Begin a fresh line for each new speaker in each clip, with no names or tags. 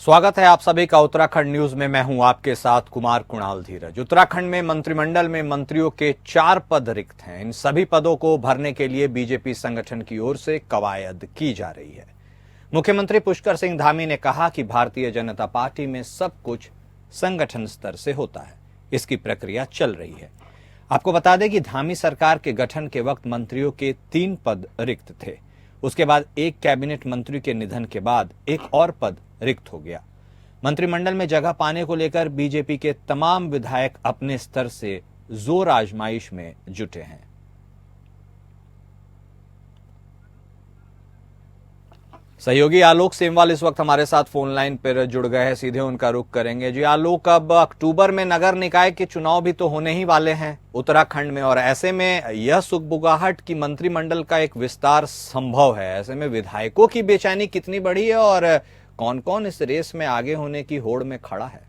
स्वागत है आप सभी का उत्तराखंड न्यूज में। मैं हूं आपके साथ कुमार कुणाल धीरज। उत्तराखंड में मंत्रिमंडल में मंत्रियों के 4 पद रिक्त हैं। इन सभी पदों को भरने के लिए बीजेपी संगठन की ओर से कवायद की जा रही है। मुख्यमंत्री पुष्कर सिंह धामी ने कहा कि भारतीय जनता पार्टी में सब कुछ संगठन स्तर से होता है, इसकी प्रक्रिया चल रही है। आपको बता दें कि धामी सरकार के गठन के वक्त मंत्रियों के 3 पद रिक्त थे। उसके बाद एक कैबिनेट मंत्री के निधन के बाद एक और पद रिक्त हो गया। मंत्रिमंडल में जगह पाने को लेकर बीजेपी के तमाम विधायक अपने स्तर से जोर आजमाइश में जुटे हैं। सहयोगी आलोक सेमवाल इस वक्त हमारे साथ फोन लाइन पर जुड़ गए हैं, सीधे उनका रुख करेंगे। जी आलोक, अब अक्टूबर में नगर निकाय के चुनाव भी तो होने ही वाले हैं उत्तराखंड में, और ऐसे में यह सुगबुगाहट की मंत्रिमंडल का एक विस्तार संभव है। ऐसे में विधायकों की बेचैनी कितनी बड़ी है और कौन कौन इस रेस में आगे होने की होड़ में खड़ा है?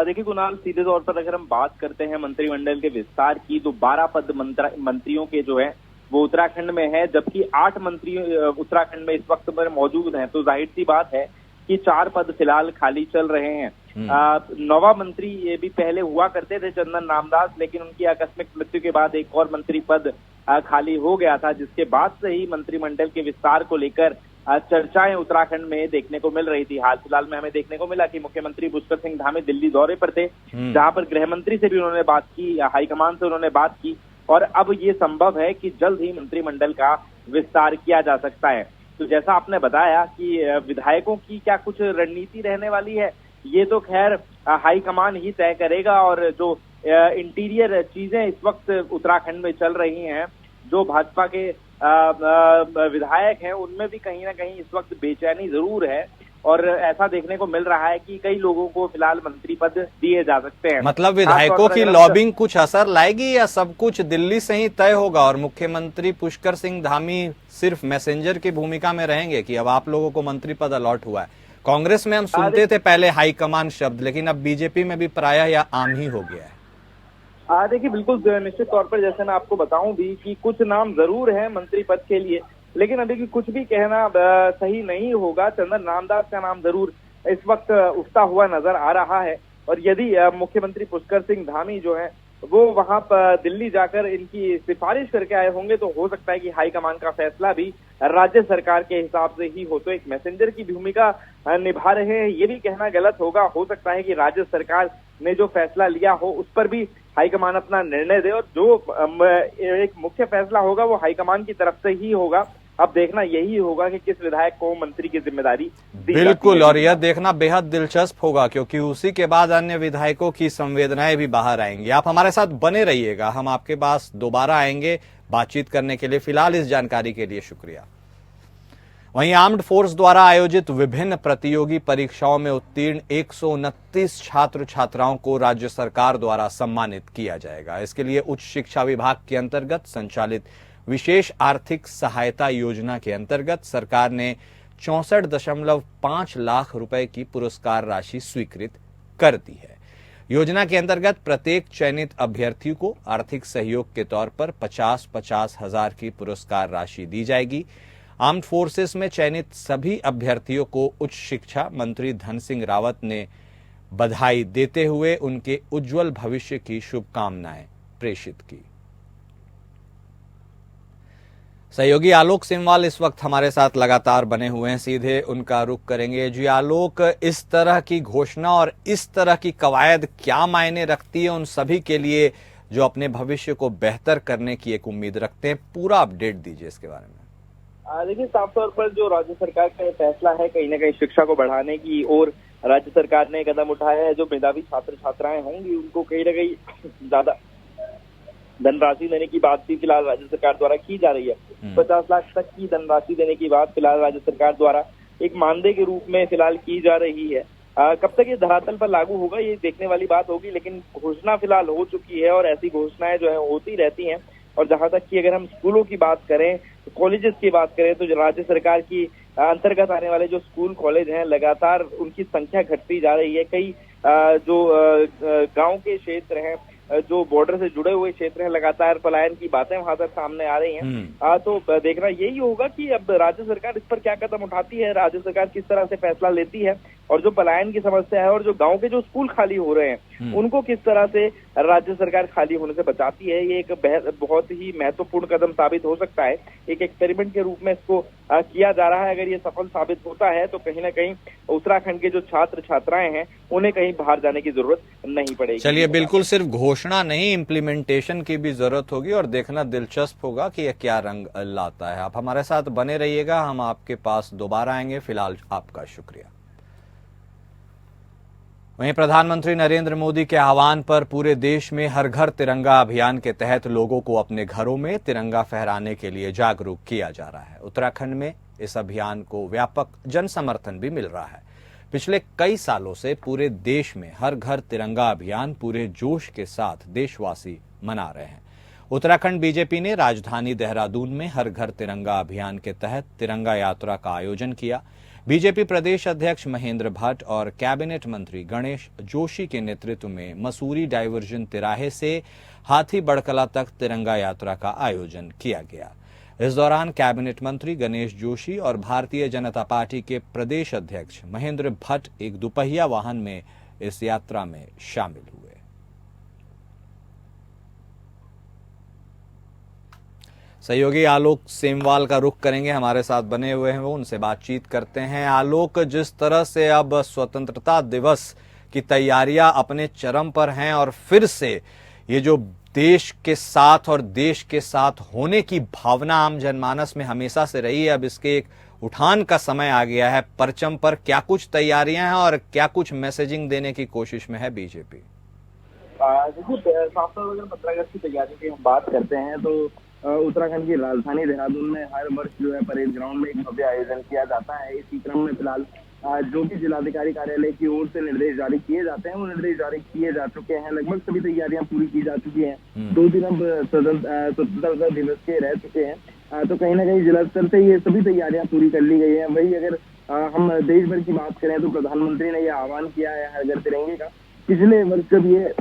देखिए कुणाल, सीधे तौर पर अगर हम बात करते हैं मंत्रिमंडल के विस्तार की, तो 12 पद मंत्रियों के जो है वो उत्तराखंड में है, जबकि 8 मंत्री उत्तराखंड में इस वक्त पर मौजूद हैं। तो जाहिर सी बात है कि 4 पद फिलहाल खाली चल रहे हैं। नौवा मंत्री ये भी पहले हुआ करते थे, चंदन रामदास, लेकिन उनकी आकस्मिक मृत्यु के बाद एक और मंत्री पद खाली हो गया था, जिसके बाद से ही मंत्रिमंडल के विस्तार को लेकर चर्चाएं उत्तराखंड में देखने को मिल रही थी। हाल फिलहाल में हमें देखने को मिला कि मुख्यमंत्री पुष्कर सिंह धामी दिल्ली दौरे पर थे, जहां पर गृह मंत्री से भी उन्होंने बात की, हाईकमान से उन्होंने बात की, और अब ये संभव है कि जल्द ही मंत्रिमंडल का विस्तार किया जा सकता है। तो जैसा आपने बताया कि विधायकों की क्या कुछ रणनीति रहने वाली है, ये तो खैर हाईकमान ही तय करेगा। और जो इंटीरियर चीजें इस वक्त उत्तराखंड में चल रही हैं, जो भाजपा के विधायक हैं, उनमें भी कहीं ना कहीं इस वक्त बेचैनी जरूर है, और ऐसा देखने को मिल रहा है कि कई लोगों को फिलहाल मंत्री पद दिए जा सकते हैं।
मतलब विधायकों की लॉबिंग कुछ असर लाएगी या सब कुछ दिल्ली से ही तय होगा और मुख्यमंत्री पुष्कर सिंह धामी सिर्फ मैसेंजर की भूमिका में रहेंगे कि अब आप लोगों को मंत्री पद अलॉट हुआ है? कांग्रेस में हम सुनते थे पहले हाईकमान शब्द, लेकिन अब बीजेपी में भी प्रायः या आम ही हो गया है।
देखिए बिल्कुल निश्चित तौर पर, जैसे मैं आपको बताऊं भी कि कुछ नाम जरूर है मंत्री पद के लिए, लेकिन अभी कुछ भी कहना सही नहीं होगा। चंदन रामदास का नाम जरूर इस वक्त उठता हुआ नजर आ रहा है, और यदि मुख्यमंत्री पुष्कर सिंह धामी जो है वो वहां पर दिल्ली जाकर इनकी सिफारिश करके आए होंगे, तो हो सकता है कि हाईकमान का फैसला भी राज्य सरकार के हिसाब से ही हो। तो एक मैसेंजर की भूमिका निभा रहे हैं, ये भी कहना गलत होगा। हो सकता है कि राज्य सरकार ने जो फैसला लिया हो उस पर भी हाईकमान अपना निर्णय दे, और जो एक मुख्य फैसला होगा वो हाईकमान की तरफ से ही होगा। अब देखना यही होगा कि किस विधायक को मंत्री की जिम्मेदारी दी
बिल्कुल, और यह देखना बेहद दिलचस्प होगा, क्योंकि उसी के बाद अन्य विधायकों की संवेदनाएं भी बाहर आएंगी। आप हमारे साथ बने रहिएगा, हम आपके पास दोबारा आएंगे बातचीत करने के लिए। फिलहाल इस जानकारी के लिए शुक्रिया। वहीं आर्म्ड फोर्स द्वारा आयोजित विभिन्न प्रतियोगी परीक्षाओं में उत्तीर्ण 129 छात्र छात्राओं को राज्य सरकार द्वारा सम्मानित किया जाएगा। इसके लिए उच्च शिक्षा विभाग के अंतर्गत संचालित विशेष आर्थिक सहायता योजना के अंतर्गत सरकार ने 64.5 लाख रुपए की पुरस्कार राशि स्वीकृत कर दी है। योजना के अंतर्गत प्रत्येक चयनित अभ्यर्थी को आर्थिक सहयोग के तौर पर 50-50 हजार की पुरस्कार राशि दी जाएगी। आर्म्ड फोर्सेस में चयनित सभी अभ्यर्थियों को उच्च शिक्षा मंत्री धन सिंह रावत ने बधाई देते हुए उनके उज्जवल भविष्य की शुभकामनाएं प्रेषित की। सहयोगी आलोक सेमवाल इस वक्त हमारे साथ लगातार बने हुए हैं, सीधे उनका रुख करेंगे। जी आलोक, इस तरह की घोषणा और इस तरह की कवायद क्या मायने रखती है उन सभी के लिए जो अपने भविष्य को बेहतर करने की एक उम्मीद रखते हैं? पूरा अपडेट दीजिए इसके बारे में।
देखिए साफ तौर पर जो राज्य सरकार का फैसला है, कहीं ना कहीं शिक्षा को बढ़ाने की ओर राज्य सरकार ने कदम उठाया है। जो मेधावी छात्र छात्राएं होंगी उनको कहीं ना कहीं ज्यादा धनराशि देने की बात भी फिलहाल राज्य सरकार द्वारा की जा रही है। 50 लाख तक की धनराशि देने की बात फिलहाल राज्य सरकार द्वारा एक मानदेय के रूप में फिलहाल की जा रही है। कब तक ये धरातल पर लागू होगा ये देखने वाली बात होगी, लेकिन घोषणा फिलहाल हो चुकी है, और ऐसी घोषणाएं जो है होती रहती हैं। और जहां तक कि अगर हम स्कूलों की बात करें, कॉलेजेस की बात करें, तो राज्य सरकार की अंतर्गत आने वाले जो स्कूल कॉलेज हैं, लगातार उनकी संख्या घटती जा रही है। कई जो गांव के क्षेत्र हैं, जो बॉर्डर से जुड़े हुए क्षेत्र हैं, लगातार पलायन की बातें वहां तक सामने आ रही हैं। तो देखना यही होगा कि अब राज्य सरकार इस पर क्या कदम उठाती है, राज्य सरकार किस तरह से फैसला लेती है। और जो पलायन की समस्या है और जो गांव के जो स्कूल खाली हो रहे हैं उनको किस तरह से राज्य सरकार खाली होने से बचाती है, ये एक बहुत ही महत्वपूर्ण कदम साबित हो सकता है। एक एक्सपेरिमेंट के रूप में इसको किया जा रहा है। अगर ये सफल साबित होता है तो कहीं ना कहीं उत्तराखंड के जो छात्र छात्राएं हैं उन्हें कहीं बाहर जाने की जरूरत नहीं पड़ेगी।
चलिए, बिल्कुल सिर्फ घोषणा नहीं, इम्प्लीमेंटेशन की भी जरूरत होगी और देखना दिलचस्प होगा कि यह क्या रंग लाता है। आप हमारे साथ बने रहिएगा, हम आपके पास दोबारा आएंगे। फिलहाल आपका शुक्रिया। वहीं प्रधानमंत्री नरेंद्र मोदी के आह्वान पर पूरे देश में हर घर तिरंगा अभियान के तहत लोगों को अपने घरों में तिरंगा फहराने के लिए जागरूक किया जा रहा है। उत्तराखंड में इस अभियान को व्यापक जन समर्थन भी मिल रहा है। पिछले कई सालों से पूरे देश में हर घर तिरंगा अभियान पूरे जोश के साथ देशवासी मना रहे हैं। उत्तराखंड बीजेपी ने राजधानी देहरादून में हर घर तिरंगा अभियान के तहत तिरंगा यात्रा का आयोजन किया। बीजेपी प्रदेश अध्यक्ष महेंद्र भट्ट और कैबिनेट मंत्री गणेश जोशी के नेतृत्व में मसूरी डायवर्जन तिराहे से हाथी बड़कला तक तिरंगा यात्रा का आयोजन किया गया। इस दौरान कैबिनेट मंत्री गणेश जोशी और भारतीय जनता पार्टी के प्रदेश अध्यक्ष महेंद्र भट्ट एक दुपहिया वाहन में इस यात्रा में शामिल हुए। सहयोगी आलोक सेमवाल का रुख करेंगे, हमारे साथ बने हुए हैं वो, उनसे बातचीत करते हैं। आलोक, जिस तरह से अब स्वतंत्रता दिवस की तैयारियां अपने चरम पर हैं और फिर से ये जो देश के साथ और देश के साथ होने की भावना आम जनमानस में हमेशा से रही है, अब इसके एक उठान का समय आ गया है। परचम पर क्या कुछ तैयारियां हैं और क्या कुछ मैसेजिंग देने की कोशिश में है बीजेपी?
देखिए, साफ तौर पर 15 अगस्त की तैयारी की हम बात करते हैं तो उत्तराखंड की राजधानी देहरादून में हर वर्ष जो है परेड ग्राउंड में एक भव्य आयोजन किया जाता है। इसी क्रम में फिलहाल जो भी जिलाधिकारी कार्यालय की ओर से निर्देश जारी किए जाते हैं वो निर्देश जारी किए जा चुके हैं। लगभग सभी तैयारियां पूरी की जा चुकी हैं। 2 दिन अब स्वतंत्रता दिवस के रह चुके हैं, तो कहीं ना कहीं जिला स्तर से ये सभी तैयारियां पूरी कर ली गई है। वही अगर हम देश भर की बात करें तो प्रधानमंत्री ने यह आह्वान किया है हर घर तिरंगे का। पिछले वर्ष जब ये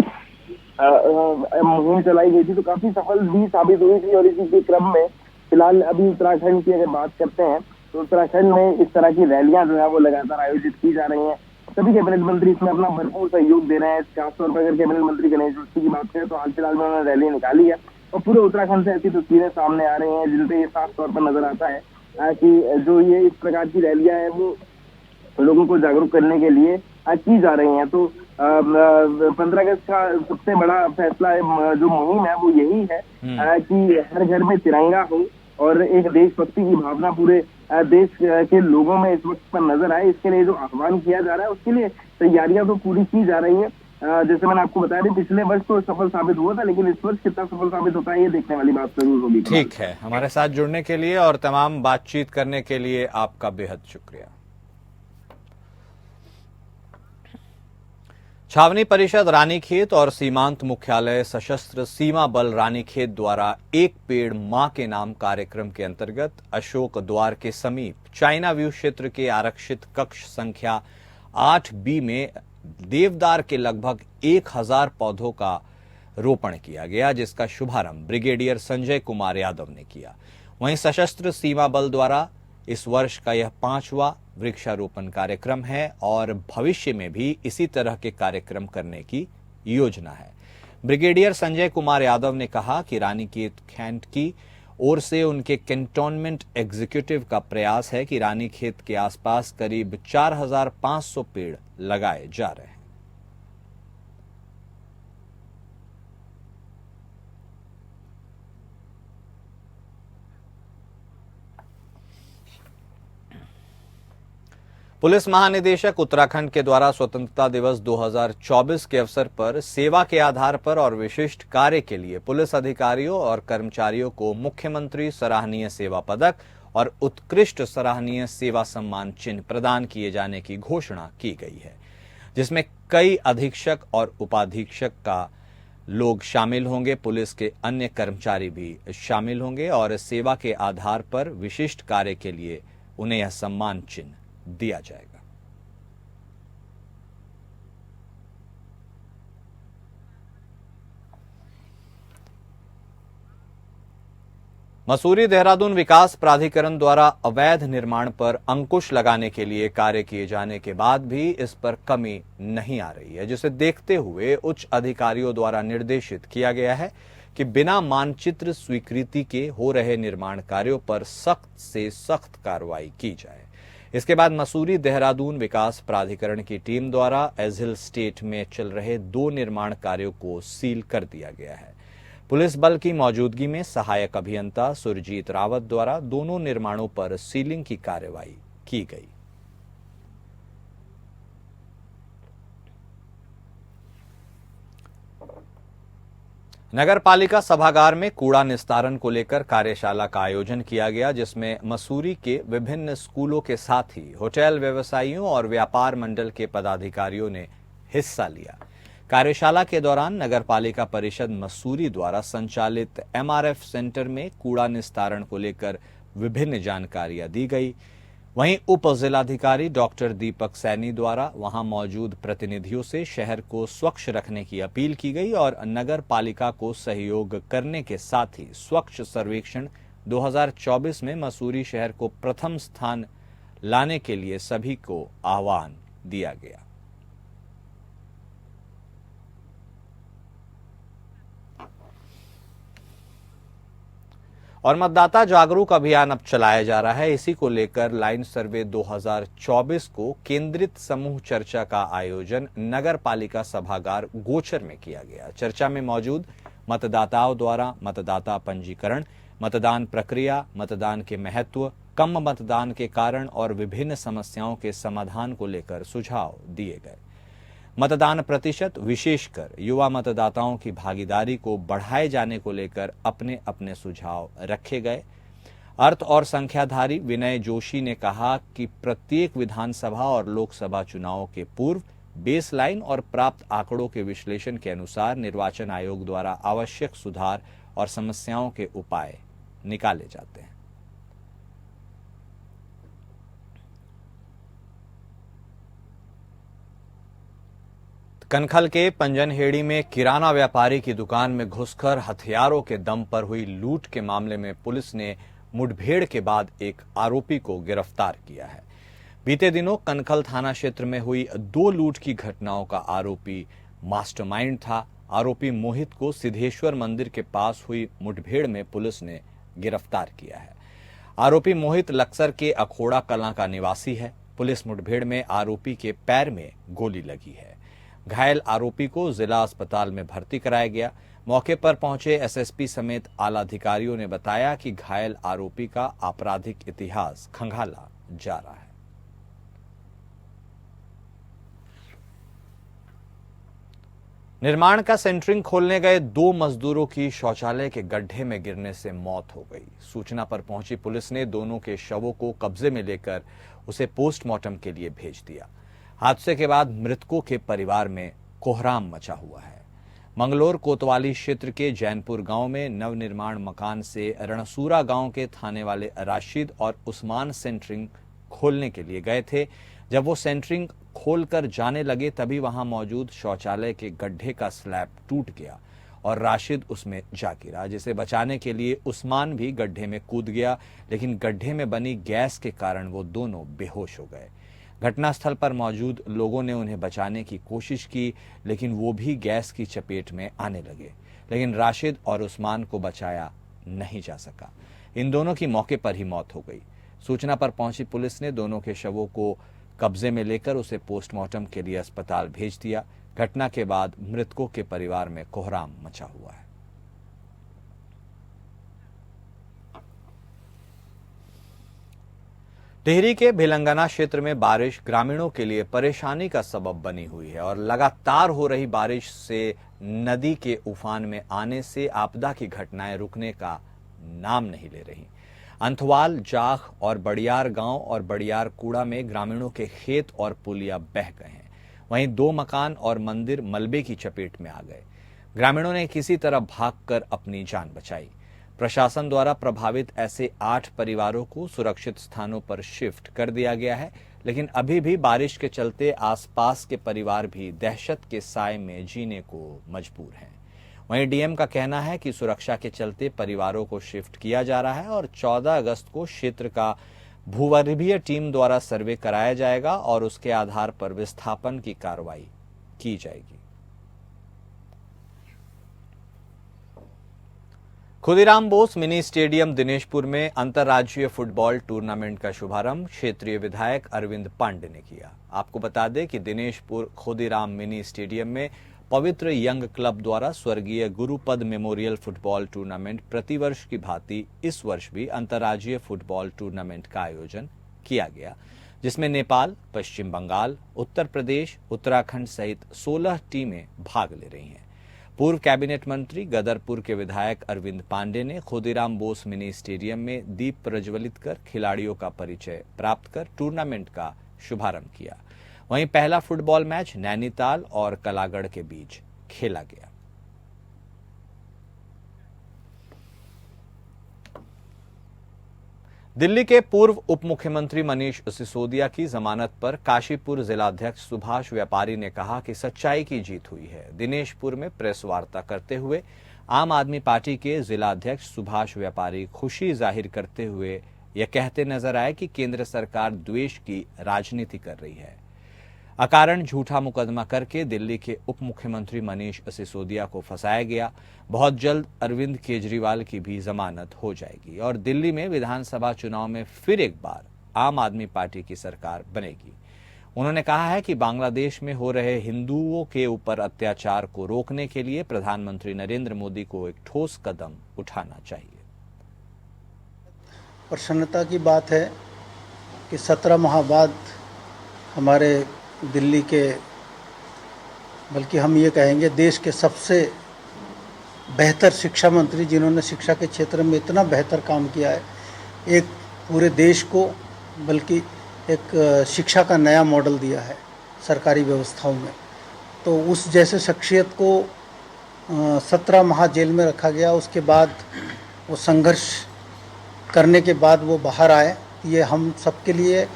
मुहिम चलाई गई थी तो काफी सफल भी साबित हुई थी और इसी के क्रम में फिलहाल अभी उत्तराखंड की अगर बात करते हैं तो उत्तराखंड में इस तरह की रैलियां जो है वो लगातार आयोजित की जा रही हैं। सभी कैबिनेट मंत्री इसमें अपना भरपूर सहयोग दे रहे हैं। खासतौर पर अगर कैबिनेट मंत्री गणेश जोशी की बात करें तो हाल फिलहाल में उन्होंने रैली निकाली है और पूरे उत्तराखंड से ऐसी तस्वीरें सामने आ रही हैं जिनसे ये साफ तौर पर नजर आता है कि जो ये इस प्रकार की रैलियां हैं वो लोगों को जागरूक करने के लिए की जा रही हैं। तो 15 अगस्त का सबसे बड़ा फैसला जो मुहिम है वो यही है कि हर घर में तिरंगा हो और एक देशभक्ति की भावना पूरे देश के लोगों में इस वक्त पर नजर आए। इसके लिए जो आह्वान किया जा रहा है उसके लिए तैयारियां तो पूरी की जा रही है। जैसे मैंने आपको बताया पिछले वर्ष तो सफल साबित हुआ था, लेकिन इस वर्ष कितना सफल साबित होता है ये देखने वाली बात जरूर होगी।
ठीक है, हमारे साथ जुड़ने के लिए और तमाम बातचीत करने के लिए आपका बेहद शुक्रिया। छावनी परिषद रानीखेत और सीमांत मुख्यालय सशस्त्र सीमा बल रानीखेत द्वारा एक पेड़ मां के नाम कार्यक्रम के अंतर्गत अशोक द्वार के समीप चाइना व्यू क्षेत्र के आरक्षित कक्ष संख्या 8B में देवदार के लगभग 1000 पौधों का रोपण किया गया, जिसका शुभारंभ ब्रिगेडियर संजय कुमार यादव ने किया। वहीं सशस्त्र सीमा बल द्वारा इस वर्ष का यह 5वां वृक्षारोपण कार्यक्रम है और भविष्य में भी इसी तरह के कार्यक्रम करने की योजना है। ब्रिगेडियर संजय कुमार यादव ने कहा कि रानीखेत कैंट की ओर से उनके कैंटोनमेंट एग्जीक्यूटिव का प्रयास है कि रानीखेत के आसपास करीब 4500 पेड़ लगाए जा रहे हैं। पुलिस महानिदेशक उत्तराखंड के द्वारा स्वतंत्रता दिवस 2024 के अवसर पर सेवा के आधार पर और विशिष्ट कार्य के लिए पुलिस अधिकारियों और कर्मचारियों को मुख्यमंत्री सराहनीय सेवा पदक और उत्कृष्ट सराहनीय सेवा सम्मान चिन्ह प्रदान किए जाने की घोषणा की गई है, जिसमें कई अधीक्षक और उपाधीक्षक का लोग शामिल होंगे। पुलिस के अन्य कर्मचारी भी शामिल होंगे और सेवा के आधार पर विशिष्ट कार्य के लिए उन्हें यह सम्मान चिन्ह दिया जाएगा। मसूरी देहरादून विकास प्राधिकरण द्वारा अवैध निर्माण पर अंकुश लगाने के लिए कार्य किए जाने के बाद भी इस पर कमी नहीं आ रही है, जिसे देखते हुए उच्च अधिकारियों द्वारा निर्देशित किया गया है कि बिना मानचित्र स्वीकृति के हो रहे निर्माण कार्यों पर सख्त से सख्त कार्रवाई की जाए। इसके बाद मसूरी देहरादून विकास प्राधिकरण की टीम द्वारा एज-हिल स्टेट में चल रहे 2 निर्माण कार्यों को सील कर दिया गया है। पुलिस बल की मौजूदगी में सहायक अभियंता सुरजीत रावत द्वारा दोनों निर्माणों पर सीलिंग की कार्रवाई की गई। नगर पालिका सभागार में कूड़ा निस्तारण को लेकर कार्यशाला का आयोजन किया गया, जिसमें मसूरी के विभिन्न स्कूलों के साथ ही होटल व्यवसायियों और व्यापार मंडल के पदाधिकारियों ने हिस्सा लिया। कार्यशाला के दौरान नगर पालिका परिषद मसूरी द्वारा संचालित MRF सेंटर में कूड़ा निस्तारण को लेकर विभिन्न जानकारियां दी गई। वहीं उप जिलाधिकारी डॉक्टर दीपक सैनी द्वारा वहां मौजूद प्रतिनिधियों से शहर को स्वच्छ रखने की अपील की गई और नगर पालिका को सहयोग करने के साथ ही स्वच्छ सर्वेक्षण 2024 में मसूरी शहर को प्रथम स्थान लाने के लिए सभी को आह्वान दिया गया। और मतदाता जागरूक अभियान अब चलाया जा रहा है। इसी को लेकर लाइन सर्वे 2024 को केंद्रित समूह चर्चा का आयोजन नगर पालिका सभागार गोचर में किया गया। चर्चा में मौजूद मतदाताओं द्वारा मतदाता पंजीकरण, मतदान प्रक्रिया, मतदान के महत्व, कम मतदान के कारण और विभिन्न समस्याओं के समाधान को लेकर सुझाव दिए गए। मतदान प्रतिशत, विशेषकर युवा मतदाताओं की भागीदारी को बढ़ाए जाने को लेकर अपने अपने सुझाव रखे गए। अर्थ और संख्याधारी विनय जोशी ने कहा कि प्रत्येक विधानसभा और लोकसभा चुनावों के पूर्व बेसलाइन और प्राप्त आंकड़ों के विश्लेषण के अनुसार निर्वाचन आयोग द्वारा आवश्यक सुधार और समस्याओं के उपाय निकाले जाते हैं। कनखल के पंजनहेड़ी में किराना व्यापारी की दुकान में घुसकर हथियारों के दम पर हुई लूट के मामले में पुलिस ने मुठभेड़ के बाद एक आरोपी को गिरफ्तार किया है। बीते दिनों कनखल थाना क्षेत्र में हुई 2 लूट की घटनाओं का आरोपी मास्टरमाइंड था। आरोपी मोहित को सिद्धेश्वर मंदिर के पास हुई मुठभेड़ में पुलिस ने गिरफ्तार किया है। आरोपी मोहित लक्सर के अखोड़ा कलां का निवासी है। पुलिस मुठभेड़ में आरोपी के पैर में गोली लगी है। घायल आरोपी को जिला अस्पताल में भर्ती कराया गया। मौके पर पहुंचे एसएसपी समेत आला अधिकारियों ने बताया कि घायल आरोपी का आपराधिक इतिहास खंगाला जा रहा है। निर्माण का सेंटरिंग खोलने गए 2 मजदूरों की शौचालय के गड्ढे में गिरने से मौत हो गई। सूचना पर पहुंची पुलिस ने दोनों के शवों को कब्जे में लेकर उसे पोस्टमार्टम के लिए भेज दिया। हादसे के बाद मृतकों के परिवार में कोहराम मचा हुआ है। मंगलोर कोतवाली क्षेत्र के जैनपुर गांव में नवनिर्माण मकान से रणसूरा गांव के थाने वाले राशिद और उस्मान सेंटरिंग खोलने के लिए गए थे। जब वो सेंटरिंग खोलकर जाने लगे तभी वहां मौजूद शौचालय के गड्ढे का स्लैब टूट गया और राशिद उसमें जा गिरा, जिसे बचाने के लिए उस्मान भी गड्ढे में कूद गया, लेकिन गड्ढे में बनी गैस के कारण वो दोनों बेहोश हो गए। घटनास्थल पर मौजूद लोगों ने उन्हें बचाने की कोशिश की, लेकिन वो भी गैस की चपेट में आने लगे, लेकिन राशिद और उस्मान को बचाया नहीं जा सका। इन दोनों की मौके पर ही मौत हो गई। सूचना पर पहुंची पुलिस ने दोनों के शवों को कब्जे में लेकर उसे पोस्टमार्टम के लिए अस्पताल भेज दिया। घटना के बाद मृतकों के परिवार में कोहराम मचा हुआ है। टिहरी के भिलंगना क्षेत्र में बारिश ग्रामीणों के लिए परेशानी का सबब बनी हुई है और लगातार हो रही बारिश से नदी के उफान में आने से आपदा की घटनाएं रुकने का नाम नहीं ले रही। अंथवाल, जाख और बड़ियार गांव और बड़ियार कूड़ा में ग्रामीणों के खेत और पुलिया बह गए हैं। वहीं 2 मकान और मंदिर मलबे की चपेट में आ गए। ग्रामीणों ने किसी तरह भागकर अपनी जान बचाई। प्रशासन द्वारा प्रभावित ऐसे 8 परिवारों को सुरक्षित स्थानों पर शिफ्ट कर दिया गया है, लेकिन अभी भी बारिश के चलते आसपास के परिवार भी दहशत के साए में जीने को मजबूर हैं। वहीं डीएम का कहना है कि सुरक्षा के चलते परिवारों को शिफ्ट किया जा रहा है और 14 अगस्त को क्षेत्र का भूगर्भीय टीम द्वारा सर्वे कराया जाएगा और उसके आधार पर विस्थापन की कार्रवाई की जाएगी। खुदीराम बोस मिनी स्टेडियम दिनेशपुर में अंतर्राज्यीय फुटबॉल टूर्नामेंट का शुभारंभ क्षेत्रीय विधायक अरविंद पांडे ने किया। आपको बता दें कि दिनेशपुर खुदीराम मिनी स्टेडियम में पवित्र यंग क्लब द्वारा स्वर्गीय गुरुपद मेमोरियल फुटबॉल टूर्नामेंट प्रतिवर्ष की भांति इस वर्ष भी अंतर्राज्यीय फुटबॉल टूर्नामेंट का आयोजन किया गया, जिसमें नेपाल, पश्चिम बंगाल, उत्तर प्रदेश, उत्तराखंड सहित 16 टीमें भाग ले रही हैं। पूर्व कैबिनेट मंत्री गदरपुर के विधायक अरविंद पांडे ने खुदीराम बोस मिनी स्टेडियम में दीप प्रज्वलित कर खिलाड़ियों का परिचय प्राप्त कर टूर्नामेंट का शुभारंभ किया। वहीं पहला फुटबॉल मैच नैनीताल और कलागढ़ के बीच खेला गया। दिल्ली के पूर्व उप मुख्यमंत्री मनीष सिसोदिया की जमानत पर काशीपुर जिलाध्यक्ष सुभाष व्यापारी ने कहा कि सच्चाई की जीत हुई है। दिनेशपुर में प्रेस वार्ता करते हुए आम आदमी पार्टी के जिलाध्यक्ष सुभाष व्यापारी खुशी जाहिर करते हुए यह कहते नजर आए कि केंद्र सरकार द्वेष की राजनीति कर रही है। अकारण झूठा मुकदमा करके दिल्ली के उप मुख्यमंत्री मनीष सिसोदिया को फंसाया गया। बहुत जल्द अरविंद केजरीवाल की भी जमानत हो जाएगी और दिल्ली में विधानसभा चुनाव में फिर एक बार आम आदमी पार्टी की सरकार बनेगी। उन्होंने कहा है कि बांग्लादेश में हो रहे हिंदुओं के ऊपर अत्याचार को रोकने के लिए प्रधानमंत्री नरेंद्र मोदी को एक ठोस कदम उठाना चाहिए।
प्रसन्नता की बात है कि 17 माह बाद हमारे दिल्ली के, बल्कि हम ये कहेंगे देश के सबसे बेहतर शिक्षा मंत्री, जिन्होंने शिक्षा के क्षेत्र में इतना बेहतर काम किया है, एक पूरे देश को बल्कि एक शिक्षा का नया मॉडल दिया है सरकारी व्यवस्थाओं में, तो उस जैसे शख्सियत को 17 माह जेल में रखा गया। उसके बाद वो संघर्ष करने के बाद वो बाहर आए। ये हम सबके लिए,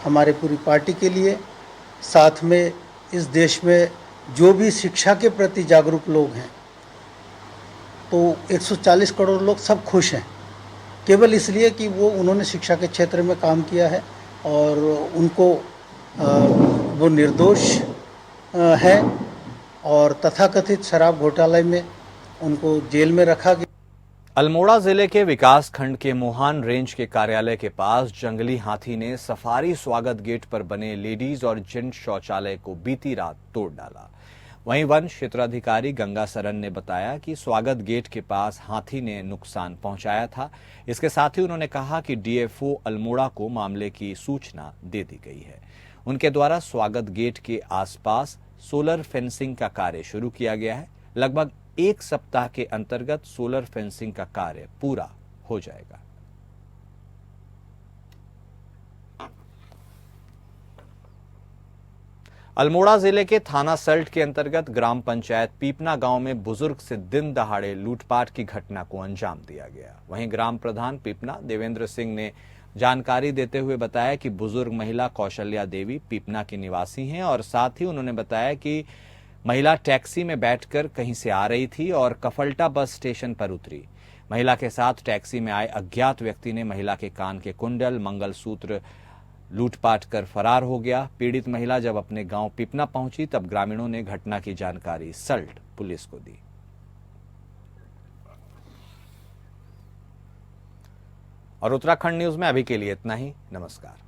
हमारे पूरी पार्टी के लिए, साथ में इस देश में जो भी शिक्षा के प्रति जागरूक लोग हैं, तो 140 करोड़ लोग सब खुश हैं, केवल इसलिए कि उन्होंने शिक्षा के क्षेत्र में काम किया है और उनको वो निर्दोष है और तथाकथित शराब घोटाले में उनको जेल में रखा गया।
अल्मोड़ा जिले के विकास खंड के मोहान रेंज के कार्यालय के पास जंगली हाथी ने सफारी स्वागत गेट पर बने लेडीज और जेंट्स शौचालय को बीती रात तोड़ डाला। वहीं वन क्षेत्राधिकारी गंगा सरन ने बताया कि स्वागत गेट के पास हाथी ने नुकसान पहुंचाया था। इसके साथ ही उन्होंने कहा कि डीएफओ अल्मोड़ा को मामले की सूचना दे दी गई है। उनके द्वारा स्वागत गेट के आसपास सोलर फेंसिंग का कार्य शुरू किया गया है। लगभग 1 सप्ताह के अंतर्गत सोलर फेंसिंग का कार्य पूरा हो जाएगा। अल्मोड़ा जिले के थाना सल्ट के अंतर्गत ग्राम पंचायत पीपना गांव में बुजुर्ग से दिन दहाड़े लूटपाट की घटना को अंजाम दिया गया। वहीं ग्राम प्रधान पीपना देवेंद्र सिंह ने जानकारी देते हुए बताया कि बुजुर्ग महिला कौशल्या देवी पीपना की निवासी हैं और साथ ही उन्होंने बताया कि महिला टैक्सी में बैठकर कहीं से आ रही थी और कफल्टा बस स्टेशन पर उतरी। महिला के साथ टैक्सी में आए अज्ञात व्यक्ति ने महिला के कान के कुंडल, मंगलसूत्र लूटपाट कर फरार हो गया। पीड़ित महिला जब अपने गांव पीपना पहुंची तब ग्रामीणों ने घटना की जानकारी सल्ट पुलिस को दी। और उत्तराखंड न्यूज में अभी के लिए इतना ही। नमस्कार।